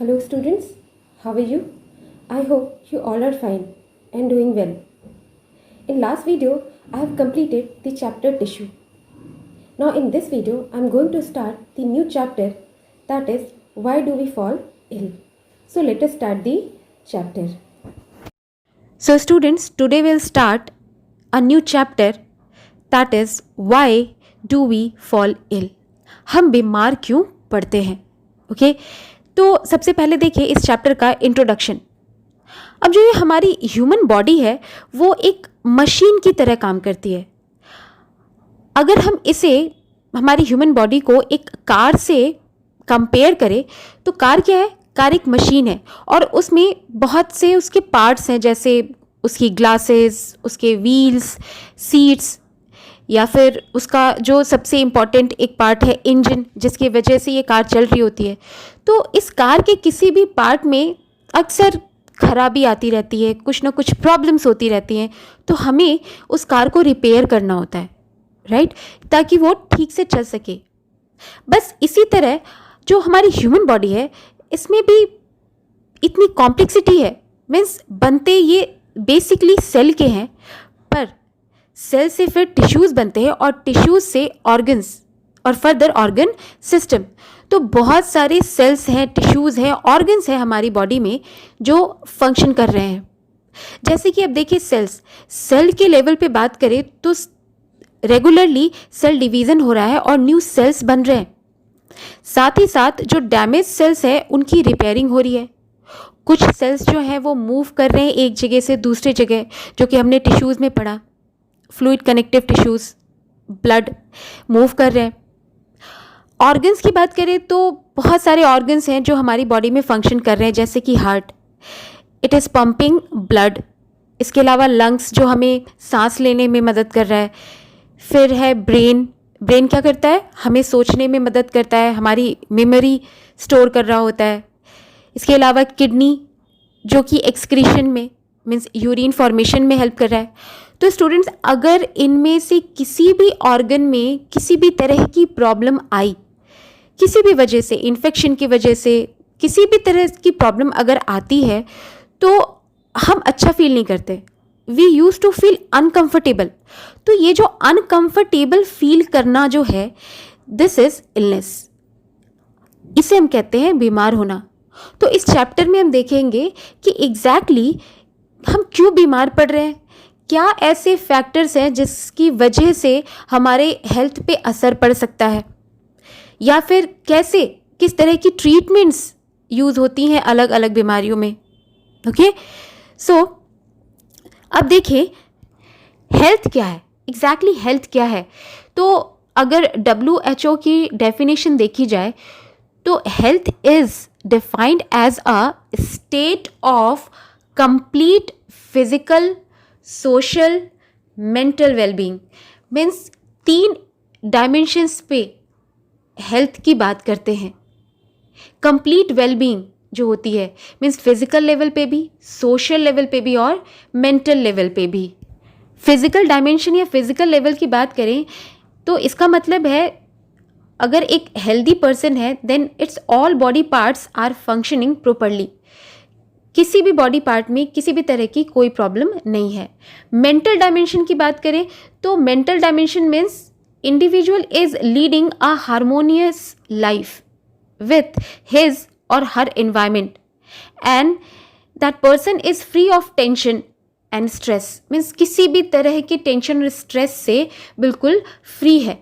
Hello students, how are you? I hope you all are fine and doing well. In last video, I have completed the chapter tissue. Now in this video, I am going to start the new chapter, that is why do we fall ill. So let us start the chapter. So students, today we'll start a new chapter, that is why do we fall ill. हम बीमार क्यों पड़ते हैं? Okay तो सबसे पहले देखिए इस चैप्टर का इंट्रोडक्शन. अब जो ये हमारी ह्यूमन बॉडी है वो एक मशीन की तरह काम करती है. अगर हम इसे हमारी ह्यूमन बॉडी को एक कार से कंपेयर करें तो कार क्या है? कार एक मशीन है और उसमें बहुत से उसके पार्ट्स हैं, जैसे उसकी ग्लासेस, उसके व्हील्स, सीट्स, या फिर उसका जो सबसे इम्पॉर्टेंट एक पार्ट है इंजन, जिसकी वजह से ये कार चल रही होती है. तो इस कार के किसी भी पार्ट में अक्सर खराबी आती रहती है, कुछ ना कुछ प्रॉब्लम्स होती रहती हैं. तो हमें उस कार को रिपेयर करना होता है, राइट, ताकि वो ठीक से चल सके. बस इसी तरह जो हमारी ह्यूमन बॉडी है इसमें भी इतनी कॉम्प्लेक्सिटी है. मीन्स बनते ये बेसिकली सेल के हैं, पर सेल से फिर टिश्यूज़ बनते हैं और टिश्यूज़ से ऑर्गन्स और फर्दर ऑर्गन सिस्टम. तो बहुत सारे सेल्स हैं, टिश्यूज़ हैं, ऑर्गन्स हैं हमारी बॉडी में जो फंक्शन कर रहे हैं. जैसे कि अब देखिए सेल के लेवल पे बात करें तो रेगुलरली सेल डिवीज़न हो रहा है और न्यू सेल्स बन रहे हैं. साथ ही साथ जो डैमेज सेल्स हैं उनकी रिपेयरिंग हो रही है. कुछ सेल्स जो हैं वो मूव कर रहे हैं एक जगह से दूसरी जगह, जो कि हमने टिश्यूज़ में पढ़ा. Fluid connective tissues, blood move कर रहे हैं. ऑर्गन्स की बात करें तो बहुत सारे ऑर्गन्स हैं जो हमारी बॉडी में फंक्शन कर रहे हैं, जैसे कि heart, it is pumping blood. इसके अलावा लंग्स जो हमें सांस लेने में मदद कर रहा है. फिर है ब्रेन क्या करता है? हमें सोचने में मदद करता है, हमारी मेमोरी स्टोर कर रहा होता है. इसके अलावा किडनी जो कि एक्सक्रीशन में मीन्स यूरिन फॉर्मेशन में हेल्प कर रहा है. तो स्टूडेंट्स, अगर इनमें से किसी भी ऑर्गन में किसी भी तरह की प्रॉब्लम आई, किसी भी वजह से, इन्फेक्शन की वजह से, किसी भी तरह की प्रॉब्लम अगर आती है तो हम अच्छा फील नहीं करते. We use to feel uncomfortable. तो ये जो अनकम्फर्टेबल फील करना जो है, दिस इज इलनेस. इसे हम कहते हैं बीमार होना. तो इस चैप्टर में हम देखेंगे कि एग्जैक्टली हम क्यों बीमार पड़ रहे हैं, क्या ऐसे फैक्टर्स हैं जिसकी वजह से हमारे हेल्थ पे असर पड़ सकता है, या फिर कैसे किस तरह की ट्रीटमेंट्स यूज़ होती हैं अलग अलग बीमारियों में. ओके सो अब देखिए हेल्थ क्या है, एग्जैक्टली हेल्थ क्या है. तो अगर WHO की डेफिनेशन देखी जाए तो health is defined as a state of complete physical, social, mental wellbeing. Means 3 dimensions पे हेल्थ की बात करते हैं. कंप्लीट वेलबींग जो होती है मीन्स फिजिकल लेवल पे भी, सोशल लेवल पे भी और मेंटल लेवल पे भी. फिजिकल डायमेंशन या फिजिकल लेवल की बात करें तो इसका मतलब है अगर एक हेल्दी पर्सन है then its all body parts are functioning properly. किसी भी बॉडी पार्ट में किसी भी तरह की कोई प्रॉब्लम नहीं है. मेंटल डायमेंशन की बात करें तो mental dimension means individual is leading a harmonious life with his or her environment and that person is free of tension and stress. Means किसी भी तरह की टेंशन और स्ट्रेस से बिल्कुल फ्री है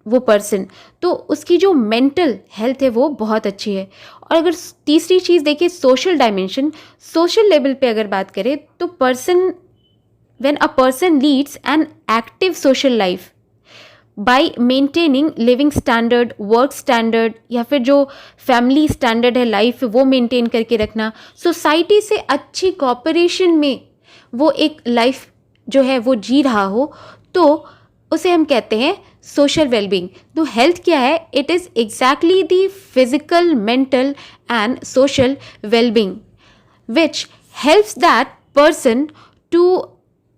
वो पर्सन. तो उसकी जो मेंटल हेल्थ है वो बहुत अच्छी है. और अगर तीसरी चीज़ देखिए सोशल डायमेंशन, सोशल लेवल पे अगर बात करें तो when a person leads an active social life by maintaining living standard, work standard, या फिर जो फैमिली स्टैंडर्ड है लाइफ वो मेंटेन करके रखना, सोसाइटी से अच्छी कॉपरेशन में वो एक लाइफ जो है वो जी रहा हो, तो उसे हम कहते हैं सोशल वेलबींग. तो हेल्थ क्या है? It is exactly the physical, mental and social wellbeing which helps that person to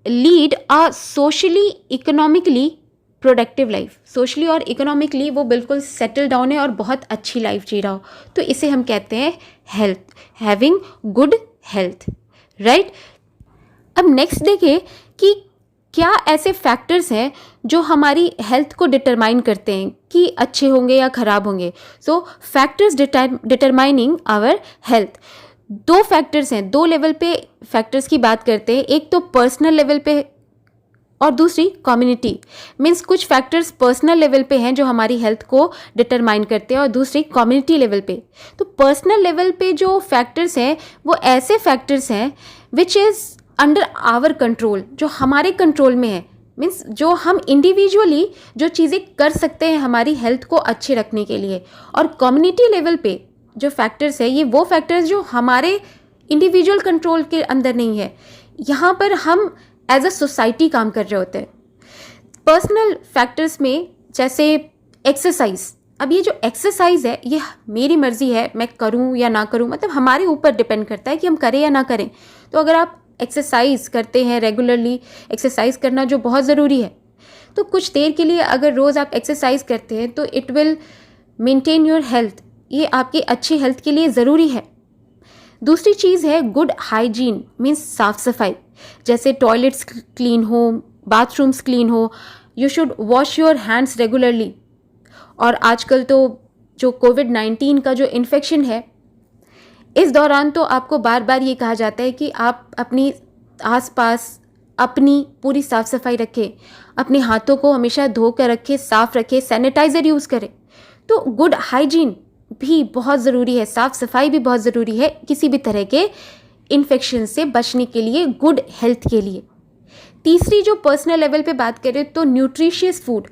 lead a socially, economically productive life, socially और इकोनॉमिकली वो बिल्कुल सेटल डाउन है और बहुत अच्छी लाइफ जी रहा हो, तो इसे हम कहते हैं health, having good health, right. अब नेक्स्ट देखें कि क्या ऐसे फैक्टर्स हैं जो हमारी हेल्थ को डिटरमाइन करते हैं कि अच्छे होंगे या ख़राब होंगे। So factors determining our health, दो फैक्टर्स हैं, दो लेवल पे फैक्टर्स की बात करते हैं, एक तो पर्सनल लेवल पे और दूसरी कम्युनिटी। मीन्स कुछ फैक्टर्स पर्सनल लेवल पे हैं जो हमारी हेल्थ को डिटरमाइन करते हैं और दूसरी कम्युनिटी लेवल पे। तो पर्सनल लेवल पे जो फैक्टर्स हैं वो ऐसे फैक्टर्स हैं which is under our control, जो हमारे कंट्रोल में है। मीन्स जो हम इंडिविजुअली जो चीज़ें कर सकते हैं हमारी हेल्थ को अच्छे रखने के लिए। और कम्युनिटी लेवल पे जो फैक्टर्स है ये वो फैक्टर्स जो हमारे इंडिविजुअल कंट्रोल के अंदर नहीं है, यहाँ पर हम एज अ सोसाइटी काम कर रहे होते हैं। पर्सनल फैक्टर्स में जैसे एक्सरसाइज, अब ये जो एक्सरसाइज है ये मेरी मर्जी है मैं करूँ या ना करूँ, मतलब हमारे ऊपर डिपेंड करता है कि हम करें या ना करें। तो अगर आप एक्सरसाइज करते हैं रेगुलरली, एक्सरसाइज करना जो बहुत ज़रूरी है, तो कुछ देर के लिए अगर रोज़ आप एक्सरसाइज करते हैं तो it will maintain your health, ये आपकी अच्छी हेल्थ के लिए ज़रूरी है। दूसरी चीज़ है गुड हाइजीन, मीन्स साफ़ सफाई, जैसे टॉयलेट्स क्लीन हो, बाथरूम्स क्लीन हो, you should wash your hands regularly. और आजकल तो जो कोविड-19 का जो इन्फेक्शन है, इस दौरान तो आपको बार बार ये कहा जाता है कि आप अपनी आसपास अपनी पूरी साफ़ सफाई रखें, अपने हाथों को हमेशा धो कर रखें, साफ़ रखें, सैनिटाइज़र यूज़ करें। तो गुड हाइजीन भी बहुत ज़रूरी है, साफ़ सफाई भी बहुत ज़रूरी है किसी भी तरह के इन्फेक्शन से बचने के लिए, गुड हेल्थ के लिए। तीसरी जो पर्सनल लेवल पे बात करें तो न्यूट्रिशियस फूड,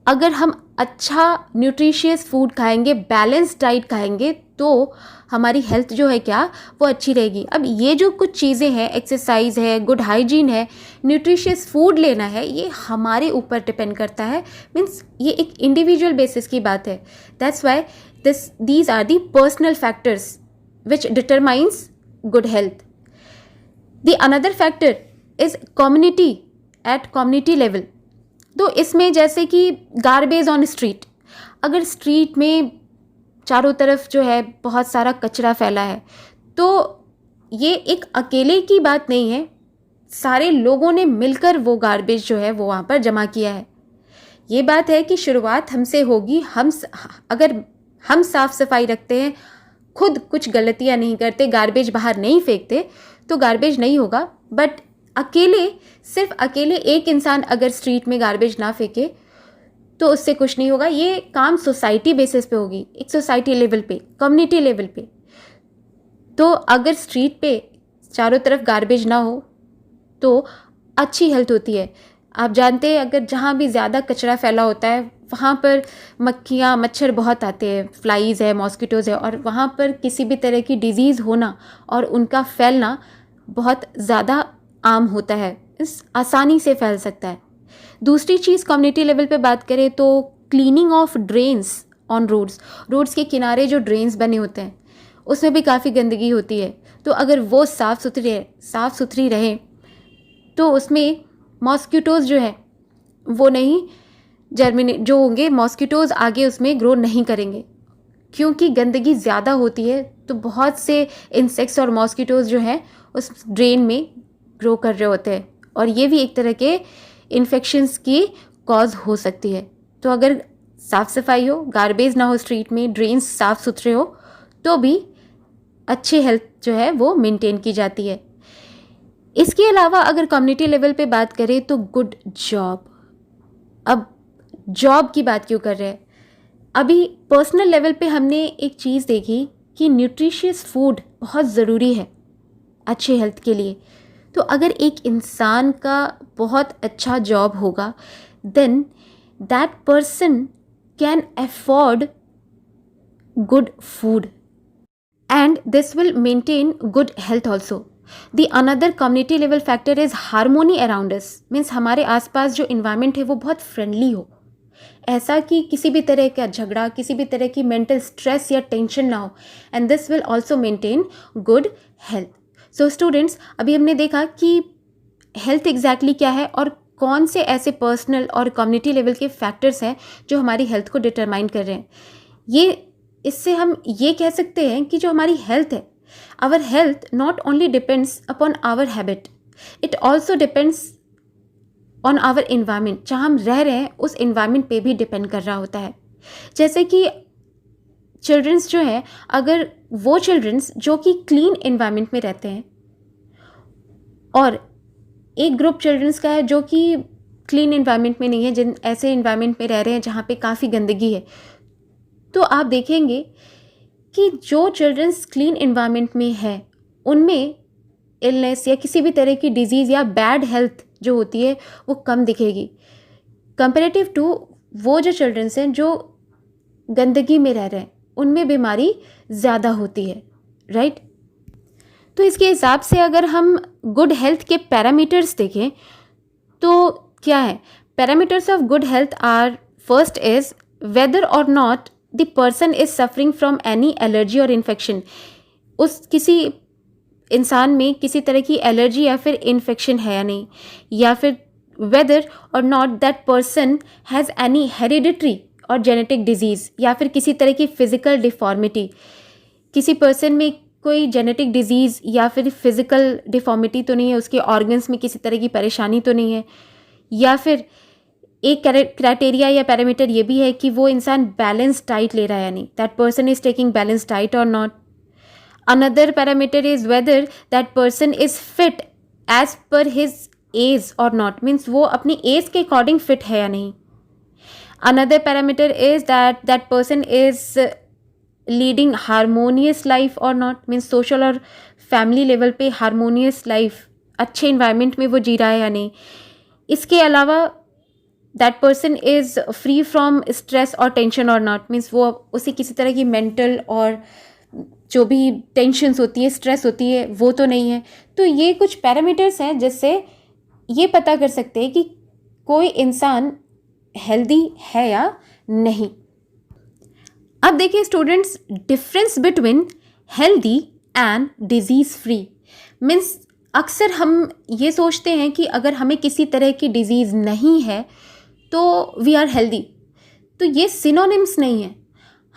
अगर हम अच्छा न्यूट्रिशियस फूड खाएंगे, बैलेंस डाइट खाएंगे, तो हमारी हेल्थ जो है क्या वो अच्छी रहेगी। अब ये जो कुछ चीज़ें हैं, एक्सरसाइज है, गुड हाइजीन है, न्यूट्रिशियस फूड लेना है, ये हमारे ऊपर डिपेंड करता है। मीन्स ये एक इंडिविजुअल बेसिस की बात है। That's why these are the personal factors which determines good health. The another factor is community at community level. तो इसमें जैसे कि गार्बेज ऑन स्ट्रीट, अगर स्ट्रीट में चारों तरफ जो है बहुत सारा कचरा फैला है, तो ये एक अकेले की बात नहीं है, सारे लोगों ने मिलकर वो गार्बेज जो है वो वहाँ पर जमा किया है। ये बात है कि शुरुआत हमसे होगी। अगर हम साफ़ सफाई रखते हैं, खुद कुछ गलतियां नहीं करते, गार्बेज बाहर नहीं फेंकते, तो गार्बेज नहीं होगा। बट सिर्फ अकेले एक इंसान अगर स्ट्रीट में गार्बेज ना फेंके तो उससे कुछ नहीं होगा। ये काम सोसाइटी बेसिस पे होगी, एक सोसाइटी लेवल पे, कम्युनिटी लेवल पे। तो अगर स्ट्रीट पे चारों तरफ गार्बेज ना हो तो अच्छी हेल्थ होती है। आप जानते हैं अगर जहाँ भी ज़्यादा कचरा फैला होता है वहाँ पर मक्खियाँ मच्छर बहुत आते हैं, फ्लाइज है, मॉस्किटोज़ है, और वहाँ पर किसी भी तरह की डिजीज़ होना और उनका फैलना बहुत ज़्यादा आम होता है, इस आसानी से फैल सकता है। दूसरी चीज़ कम्युनिटी लेवल पे बात करें तो cleaning of drains on roads के किनारे जो ड्रेन्स बने होते हैं उसमें भी काफ़ी गंदगी होती है। तो अगर वो साफ़ सुथरी रहे तो उसमें मॉस्किटोज़ जो है वो नहीं जो होंगे, मॉस्किटोज़ आगे उसमें ग्रो नहीं करेंगे, क्योंकि गंदगी ज़्यादा होती है तो बहुत से इंसेक्ट्स और मॉस्किटोज़ जो हैं उस ड्रेन में ग्रो कर रहे होते हैं, और ये भी एक तरह के इन्फेक्शंस की कॉज हो सकती है। तो अगर साफ़ सफाई हो, गार्बेज ना हो स्ट्रीट में, ड्रेन्स साफ़ सुथरे हो, तो भी अच्छी हेल्थ जो है वो मेंटेन की जाती है। इसके अलावा अगर कम्युनिटी लेवल पे बात करें तो गुड जॉब। अब जॉब की बात क्यों कर रहे हैं, अभी पर्सनल लेवल पे हमने एक चीज़ देखी कि न्यूट्रिशियस फूड बहुत ज़रूरी है अच्छी हेल्थ के लिए। तो अगर एक इंसान का बहुत अच्छा जॉब होगा then that person can afford good food and this will maintain good health also. The another community level factor is harmony around us, means हमारे आसपास जो environment है वो बहुत friendly हो, ऐसा कि किसी भी तरह का झगड़ा, किसी भी तरह की mental stress या tension ना हो, and this will also maintain good health. So students, अभी हमने देखा कि health exactly क्या है और कौन से ऐसे पर्सनल और कम्युनिटी लेवल के फैक्टर्स हैं जो हमारी हेल्थ को डिटरमाइन कर रहे हैं। इससे हम ये कह सकते हैं कि जो हमारी हेल्थ है, our health not only depends upon our habit, it also depends on our environment. जहाँ हम रह रहे हैं उस इन्वायरमेंट पे भी डिपेंड कर रहा होता है। जैसे कि चिल्ड्रंस जो है, अगर वो चिल्ड्रंस जो कि क्लीन इन्वायरमेंट में रहते हैं और एक ग्रुप चिल्ड्रंस का है जो कि क्लीन इन्वायरमेंट में नहीं है, जिन ऐसे इन्वायरमेंट में रह रहे हैं जहाँ पे काफ़ी गंदगी है, तो आप देखेंगे कि जो चिल्ड्रंस क्लीन इन्वायरमेंट में है उनमें इलनेस या किसी भी तरह की डिजीज़ या बैड हेल्थ जो होती है वो कम दिखेगी कंपेरेटिव टू वो जो चिल्ड्रंस हैं जो गंदगी में रह रहे हैं, उनमें बीमारी ज़्यादा होती है, राइट। तो इसके हिसाब से अगर हम गुड हेल्थ के पैरामीटर्स देखें तो क्या है, parameters of good health are, first is whether or not the person is suffering from any allergy or infection. उस किसी इंसान में किसी तरह की एलर्जी या फिर इन्फेक्शन है या नहीं, या फिर weather or not that person has any hereditary और जेनेटिक डिजीज़, या फिर किसी तरह की फिजिकल डिफॉर्मिटी, किसी पर्सन में कोई जेनेटिक डिजीज़ या फिर फिजिकल डिफॉर्मिटी तो नहीं है, उसके ऑर्गन्स में किसी तरह की परेशानी तो नहीं है, या फिर एक क्राइटेरिया या पैरामीटर ये भी है कि वो इंसान बैलेंस डाइट ले रहा है या नहीं, that person is taking balance diet or not. Another parameter is whether that person is fit as per his age or not, means वो अपनी एज के अकॉर्डिंग फिट है या नहीं। Another parameter is that person is leading harmonious life or not, means social और family level पे harmonious life, अच्छे environment में वो जी रहा है या नहीं। इसके अलावा that person is free from stress और टेंशन और नॉट, मीन्स वो उसे किसी तरह की मेंटल और जो भी टेंशन्स होती है, स्ट्रेस होती है, वो तो नहीं है। तो ये कुछ पैरामीटर्स हैं जिससे ये पता कर सकते हैं कि कोई इंसान हेल्दी है या नहीं। अब देखिए students, difference between healthy and disease free, means अक्सर हम ये सोचते हैं कि अगर हमें किसी तरह की डिजीज़ नहीं है तो वी आर हेल्दी, तो ये सिनोनिम्स नहीं है।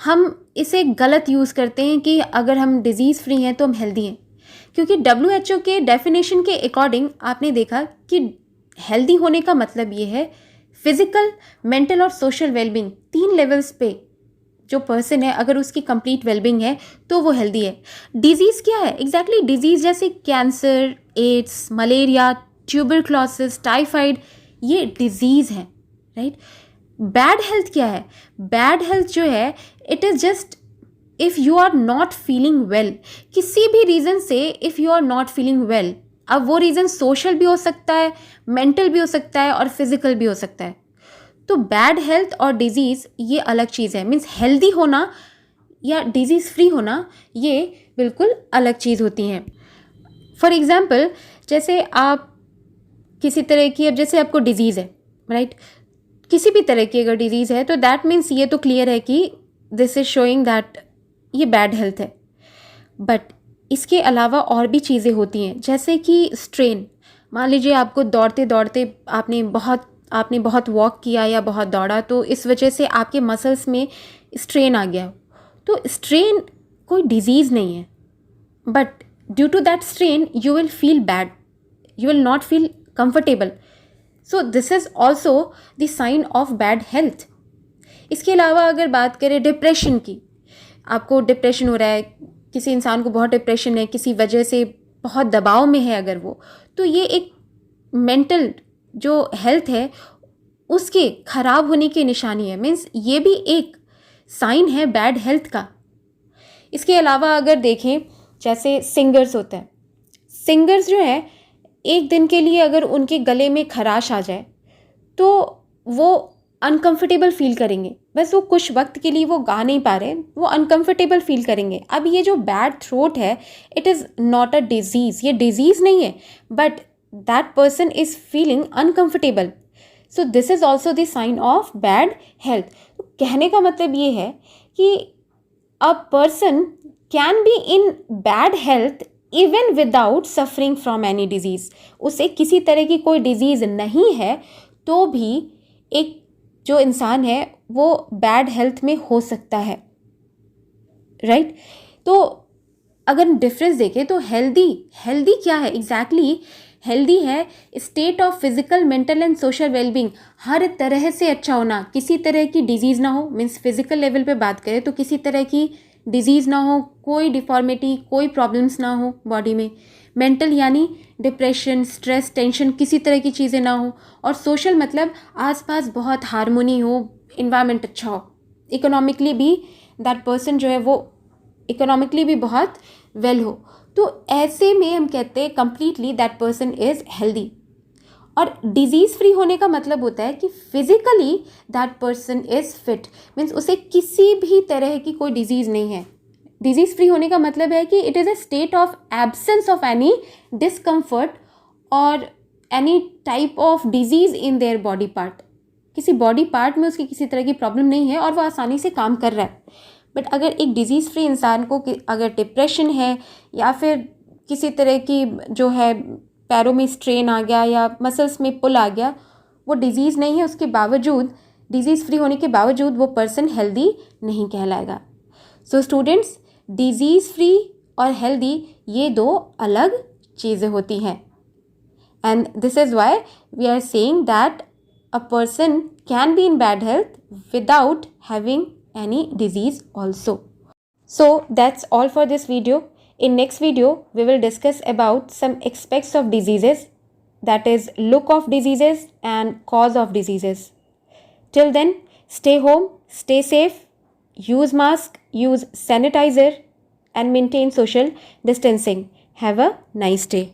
हम इसे गलत यूज़ करते हैं कि अगर हम डिजीज़ फ्री हैं तो हम हेल्दी हैं, क्योंकि WHO के डेफिनेशन के अकॉर्डिंग आपने देखा कि हेल्दी होने का मतलब ये है फिजिकल, मेंटल और सोशल वेलबींग, 3 लेवल्स पे जो पर्सन है अगर उसकी कंप्लीट वेलबींग है तो वो हेल्दी है। डिजीज़ क्या है एग्जैक्टली? डिजीज़ जैसे cancer, AIDS, malaria, tuberculosis, typhoid, ये डिजीज़ हैं, राइट। बैड हेल्थ क्या है? बैड हेल्थ जो है it is just if you are not feeling well, किसी भी रीज़न से if you are not feeling well, अब वो रीज़न सोशल भी हो सकता है, मेंटल भी हो सकता है और फिजिकल भी हो सकता है। तो बैड हेल्थ और डिजीज़ ये अलग चीज़ है, मीन्स हेल्दी होना या डिजीज़ फ्री होना ये बिल्कुल अलग चीज़ होती हैं। फॉर एग्ज़ाम्पल, जैसे आप किसी तरह की, अब जैसे आपको डिजीज़ है, राइट, किसी भी तरह की अगर डिजीज़ है तो दैट मीन्स ये तो क्लियर है कि दिस इज़ शोइंग दैट ये बैड हेल्थ है। बट इसके अलावा और भी चीज़ें होती हैं, जैसे कि स्ट्रेन। मान लीजिए आपको दौड़ते दौड़ते आपने बहुत वॉक किया या बहुत दौड़ा, तो इस वजह से आपके मसल्स में स्ट्रेन आ गया। तो स्ट्रेन कोई डिजीज़ नहीं है, but due to that strain you will feel bad, you will not feel comfortable. So this is also the sign of bad health. इसके अलावा अगर बात करें डिप्रेशन की, आपको डिप्रेशन हो रहा है, किसी इंसान को बहुत डिप्रेशन है, किसी वजह से बहुत दबाव में है अगर वो, तो ये एक मेंटल जो हेल्थ है उसके ख़राब होने की निशानी है, मीन्स ये भी एक साइन है बैड हेल्थ का। इसके अलावा अगर देखें, जैसे सिंगर्स होता है, सिंगर्स जो है एक दिन के लिए अगर उनके गले में खराश आ जाए तो वो अनकंफर्टेबल फील करेंगे, बस वो कुछ वक्त के लिए वो गा नहीं पा रहे, वो अनकंफर्टेबल फील करेंगे। अब ये जो बैड थ्रोट है it is not a disease, ये डिजीज़ नहीं है, but that person is feeling uncomfortable, so this is also the sign of bad health. तो कहने का मतलब ये है कि a person can be in bad health even without suffering from any disease, उसे किसी तरह की कोई डिजीज़ नहीं है तो भी एक जो इंसान है वो बैड हेल्थ में हो सकता है, राइट? तो अगर डिफरेंस देखें तो हेल्दी क्या है एग्जैक्टली? हेल्दी है state of physical, mental and social wellbeing, हर तरह से अच्छा होना, किसी तरह की डिजीज़ ना हो। मीन्स फिजिकल लेवल पे बात करें तो किसी तरह की डिजीज़ ना हो, कोई डिफॉर्मिटी, कोई प्रॉब्लम्स ना हो बॉडी में। मेंटल यानी डिप्रेशन, स्ट्रेस, टेंशन, किसी तरह की चीज़ें ना हो। और सोशल मतलब आसपास बहुत हारमोनी हो, इन्वायरमेंट अच्छा हो। इकोनॉमिकली भी दैट पर्सन जो है वो इकोनॉमिकली भी बहुत वेल हो। तो ऐसे में हम कहते हैं completely that person is healthy. और डिजीज़ फ्री होने का मतलब होता है कि physically that person is fit, means उसे किसी भी तरह की कोई डिजीज़ नहीं है। डिजीज़ फ्री होने का मतलब है कि it is a state of absence of any discomfort or any type of disease in their body part. किसी बॉडी पार्ट में उसकी किसी तरह की प्रॉब्लम नहीं है और वह आसानी से काम कर रहा है। बट अगर एक डिजीज़ फ्री इंसान को अगर डिप्रेशन है या फिर किसी तरह की जो है पैरों में स्ट्रेन आ गया या मसल्स में पुल आ गया, वो डिजीज़ नहीं है, उसके बावजूद डिजीज़ फ्री होने के बावजूद वो पर्सन हेल्दी नहीं कहलाएगा। सो स्टूडेंट्स, डिजीज़ फ्री और हेल्दी ये दो अलग चीज़ें होती हैं। And this is why we are saying that a person can be in bad health without having any disease also. So that's all for this video. In next video we will discuss about some aspects of diseases, that is look of diseases and cause of diseases. Till then, stay home, stay safe, use mask, use sanitizer and maintain social distancing. Have a nice day.